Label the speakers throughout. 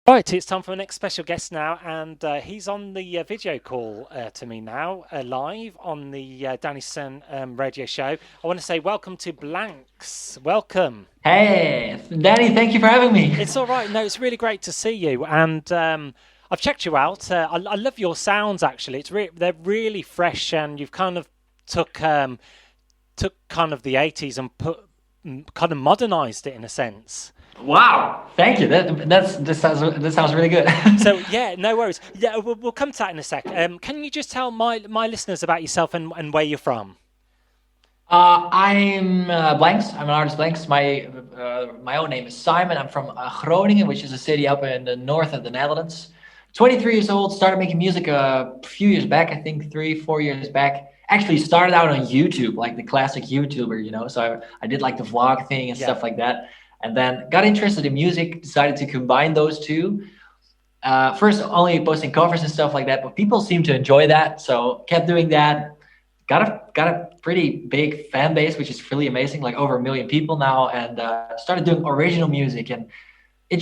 Speaker 1: Right, it's time for our next special guest now, and he's on the video call to me now, live on the Danny Sun radio show. I want to say welcome to Blanks. Welcome.
Speaker 2: Hey, Danny, thank you for having me.
Speaker 1: It's all right. No, it's really great to see you, and I've checked you out. I love your sounds. Actually, they're really fresh, and you've kind of took kind of the '80s and kind of modernized it in a sense.
Speaker 2: Wow, thank you. This sounds really good.
Speaker 1: So yeah, no worries. Yeah, we'll come to that in a sec. Can you just tell my listeners about yourself and where you're from?
Speaker 2: I'm Blanks. I'm an artist, Blanks. My own name is Simon. I'm from Groningen, which is a city up in the north of the Netherlands. 23 years old. Started making music a few years back. I think 3, 4 years back. Actually, started out on YouTube, like the classic YouTuber, you know. So I did like the vlog thing and
Speaker 1: Yeah,
Speaker 2: stuff like that, and then got interested in music. Decided to combine those two. First, only posting covers and stuff like that, but people seem to enjoy that, so kept doing that. Got a pretty big fan base, which is really amazing, like over 1 million people now, and started doing original music, and it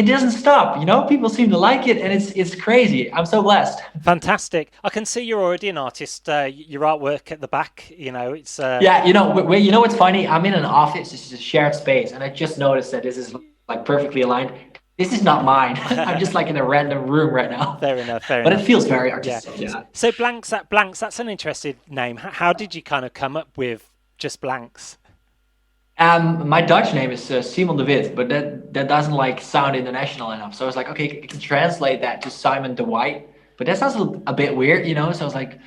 Speaker 2: doesn't stop. You know, people seem to like it, and it's crazy. I'm so blessed.
Speaker 1: fantastic. I can see you're already an artist. Your artwork at the back, it's
Speaker 2: Yeah, you know what's funny? I'm in an office. This is a shared space, and I just noticed that this is like perfectly aligned. This is not mine. I'm just like in a random room right now,
Speaker 1: fair enough. Fair
Speaker 2: but it
Speaker 1: enough.
Speaker 2: feels very
Speaker 1: Yeah.
Speaker 2: artistic. Yeah.
Speaker 1: So blanks. That's an interesting name. How did you kind of come up with just blanks?
Speaker 2: My Dutch name is Simon de Wit, but that doesn't like sound international enough. So I was like, okay, I can translate that to Simon de White, but that sounds a bit weird, you know. So I was like,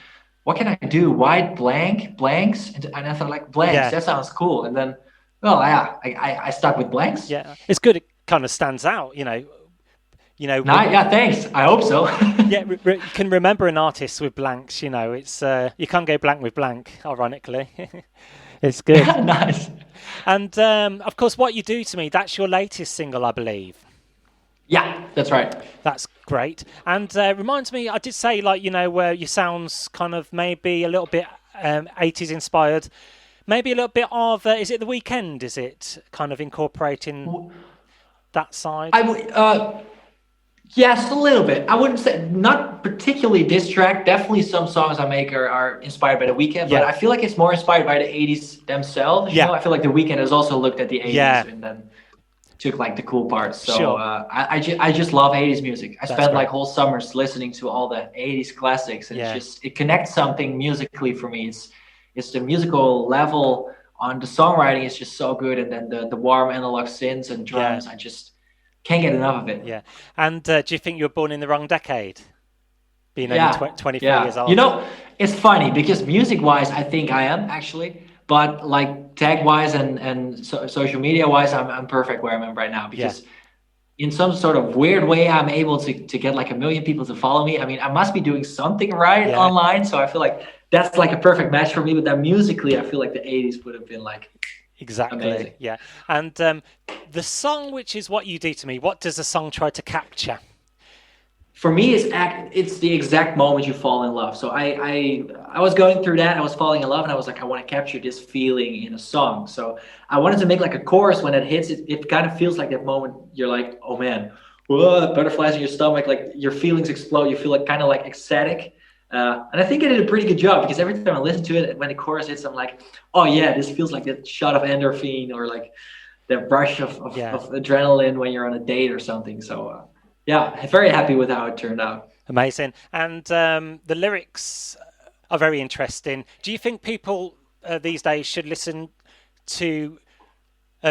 Speaker 2: what can I do? White blanks, and I thought like blanks.
Speaker 1: Yeah.
Speaker 2: That sounds cool. And then, well, yeah, I stuck with blanks.
Speaker 1: Yeah, it's good. It kind of stands out.
Speaker 2: Nah, yeah, thanks. I hope so.
Speaker 1: Yeah, you can remember an artist with blanks. It's you can't go blank with blank. Ironically, it's good.
Speaker 2: Nice.
Speaker 1: And of course, what you do to me. That's your latest single, I believe.
Speaker 2: Yeah, that's right.
Speaker 1: That's great. And reminds me, I did say like where your sounds kind of maybe a little bit 80s inspired. Maybe a little bit of is it The Weekend? Is it kind of incorporating that side?
Speaker 2: I would, yes, a little bit. I wouldn't say not particularly diss track. Definitely some songs I make are inspired by The Weeknd, but
Speaker 1: Yeah,
Speaker 2: I feel like it's more inspired by the 80s themselves. You
Speaker 1: yeah,
Speaker 2: know, I feel like The Weeknd has also looked at the 80s
Speaker 1: yeah.
Speaker 2: and then took like the cool parts. So
Speaker 1: Sure,
Speaker 2: I just love 80s music. I
Speaker 1: that's
Speaker 2: spent
Speaker 1: great.
Speaker 2: like whole summers listening to all the 80s classics, and
Speaker 1: Yeah,
Speaker 2: it connects something musically for me. It's the musical level on the songwriting is just so good, and then the warm analog synths and
Speaker 1: yeah,
Speaker 2: drums. I just can't get enough of it.
Speaker 1: yeah. And do you think you were born in the wrong decade, being only
Speaker 2: Yeah,
Speaker 1: 23 years
Speaker 2: yeah. You
Speaker 1: old?
Speaker 2: know, it's funny because music-wise, I think I am actually, but like tag-wise and social media-wise, I'm perfect where I'm at right now
Speaker 1: Yeah,
Speaker 2: because in some sort of weird way, I'm able to get like 1 million people to follow me. I mean, I must be doing something right
Speaker 1: yeah,
Speaker 2: online, so I feel like that's like a perfect match for me. But then musically, I feel like the 80s would have been like
Speaker 1: exactly.
Speaker 2: amazing.
Speaker 1: Yeah. And the song, which is what you do to me, what does the song try to capture?
Speaker 2: For me, it's the exact moment you fall in love. So I was going through that. I was falling in love, and I was like, I want to capture this feeling in a song. So I wanted to make like a chorus when it hits. It kind of feels like that moment. You're like, oh man, whoa, butterflies in your stomach. Like your feelings explode. You feel like kind of like ecstatic. And I think I did a pretty good job because every time I listen to it, when the chorus hits, I'm like, oh yeah, this feels like that shot of endorphin or like that rush
Speaker 1: Yeah.
Speaker 2: of adrenaline when you're on a date or something. So yeah, very happy with how it turned out.
Speaker 1: Amazing. And the lyrics are very interesting. Do you think people these days should listen to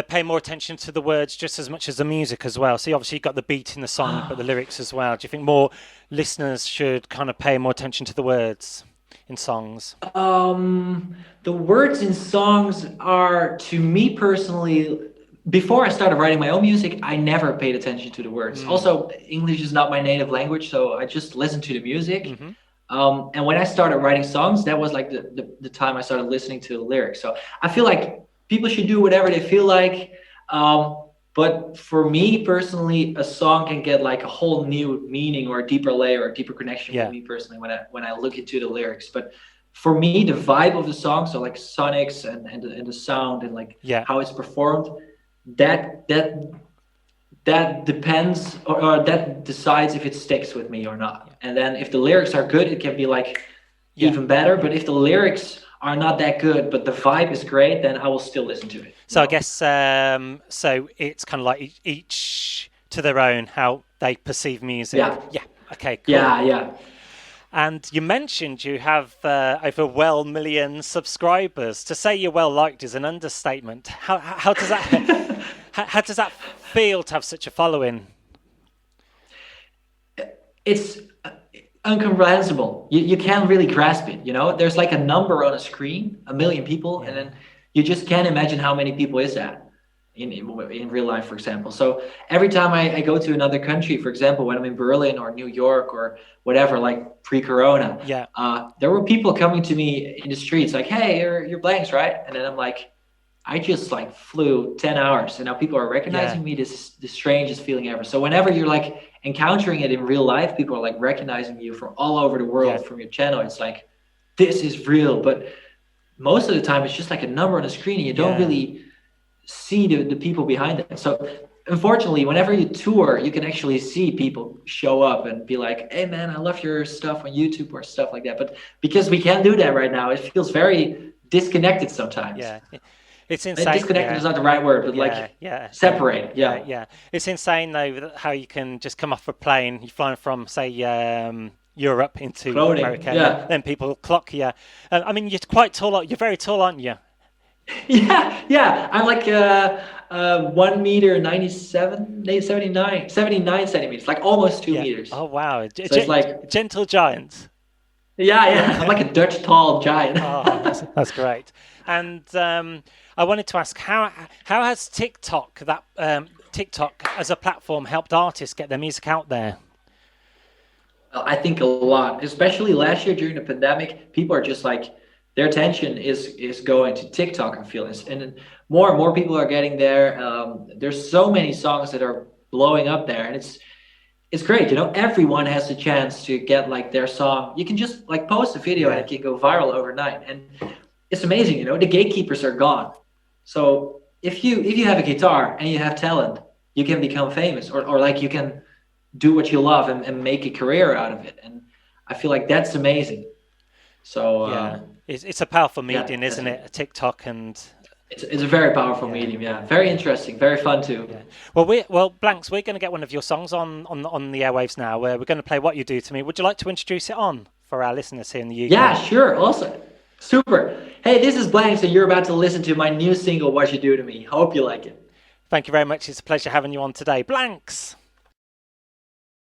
Speaker 1: pay more attention to the words just as much as the music as well? See, obviously you've got the beat in the song, but the lyrics as well. Do you think more listeners should kind of pay more attention to the words in songs?
Speaker 2: The words in songs are, to me personally, before I started writing my own music, I never paid attention to the words.
Speaker 1: Mm.
Speaker 2: Also, English is not my native language, so I just listened to the music.
Speaker 1: Hmm.
Speaker 2: And when I started writing songs, that was like the time I started listening to the lyrics. So I feel like people should do whatever they feel like. But for me personally, a song can get like a whole new meaning or a deeper layer or a deeper connection with
Speaker 1: Yeah,
Speaker 2: me personally when I look into the lyrics. But for me, the vibe of the song, so like sonics and the sound and like
Speaker 1: yeah,
Speaker 2: how it's performed, that that depends, or that decides if it sticks with me or not. And then if the lyrics are good, it can be like
Speaker 1: Yeah.
Speaker 2: even better. But if the lyrics are not that good, but the vibe is great, then I will still listen to it.
Speaker 1: So I guess so it's kind of like each to their own how they perceive music.
Speaker 2: Yeah,
Speaker 1: Yeah. Okay. Cool.
Speaker 2: yeah, yeah.
Speaker 1: And you mentioned you have over well million subscribers. To say you're well liked is an understatement. How does that how does that feel to have such a following?
Speaker 2: It's incomprehensible. You can't really grasp it. There's like a number on a screen, a million people, and
Speaker 1: Yeah.
Speaker 2: then you just can't imagine how many people is that in real life, for example. So every time I go to another country, for example, when I'm in Berlin or New York or whatever, like pre-corona,
Speaker 1: Yeah.
Speaker 2: there were people coming to me in the streets like, "Hey, you're Blanks, right?" And then I'm like, I just like flew 10 hours and now people are
Speaker 1: Yeah.
Speaker 2: recognizing me. This is the strangest feeling ever. So whenever you're like encountering it in real life, people are like recognizing you from all over the
Speaker 1: Yeah.
Speaker 2: world from your channel. It's like, this is real. But most of the time, it's just like a number on a screen and you don't
Speaker 1: Yeah.
Speaker 2: really see the people behind it. So unfortunately, whenever you tour, you can actually see people show up and be like, "Hey man, I love your stuff on YouTube," or stuff like that. But because we can't do that right now, it feels very disconnected sometimes.
Speaker 1: Yeah. It's insane.
Speaker 2: Disconnected
Speaker 1: Yeah.
Speaker 2: is not the right word, but
Speaker 1: Yeah,
Speaker 2: like
Speaker 1: yeah, yeah,
Speaker 2: separate.
Speaker 1: yeah,
Speaker 2: Yeah.
Speaker 1: yeah. It's insane though how you can just come off a plane, you're flying from say Europe into
Speaker 2: Clothing.
Speaker 1: America, and then,
Speaker 2: Yeah.
Speaker 1: then people clock you. I mean, you're quite tall. You're very tall, aren't you?
Speaker 2: Yeah. Yeah. I'm like 1 meter 97, 79 centimeters, like almost two
Speaker 1: Yeah.
Speaker 2: meters.
Speaker 1: Oh wow,
Speaker 2: So it's like,
Speaker 1: gentle giant.
Speaker 2: yeah, yeah. I'm like a Dutch tall giant.
Speaker 1: Oh, that's great. And I wanted to ask how has TikTok as a platform helped artists get their music out there?
Speaker 2: I think a lot, especially last year during the pandemic, people are just like their attention is going to TikTok. I feel this, and more people are getting there. There's so many songs that are blowing up there, and it's great. Everyone has the chance to get like their song. You can just like post a video and
Speaker 1: Yeah,
Speaker 2: it can go viral overnight, and it's amazing. The gatekeepers are gone. So if you have a guitar and you have talent, you can become famous, or like you can do what you love and make a career out of it. And I feel like that's amazing. So
Speaker 1: yeah. It's a powerful
Speaker 2: yeah,
Speaker 1: medium, isn't it? TikTok and
Speaker 2: it's a very powerful
Speaker 1: yeah,
Speaker 2: medium. Yeah,
Speaker 1: yeah,
Speaker 2: very
Speaker 1: yeah.
Speaker 2: interesting, very fun too.
Speaker 1: Yeah. Well, Blanks, we're going to get one of your songs on the airwaves now. Where we're going to play "What You Do to Me." Would you like to introduce it on for our listeners here in the
Speaker 2: Yeah,
Speaker 1: UK?
Speaker 2: sure. Also, super. Hey, this is Blanks, and you're about to listen to my new single, "What You Do to Me." Hope you like it.
Speaker 1: Thank you very much. It's a pleasure having you on today, Blanks.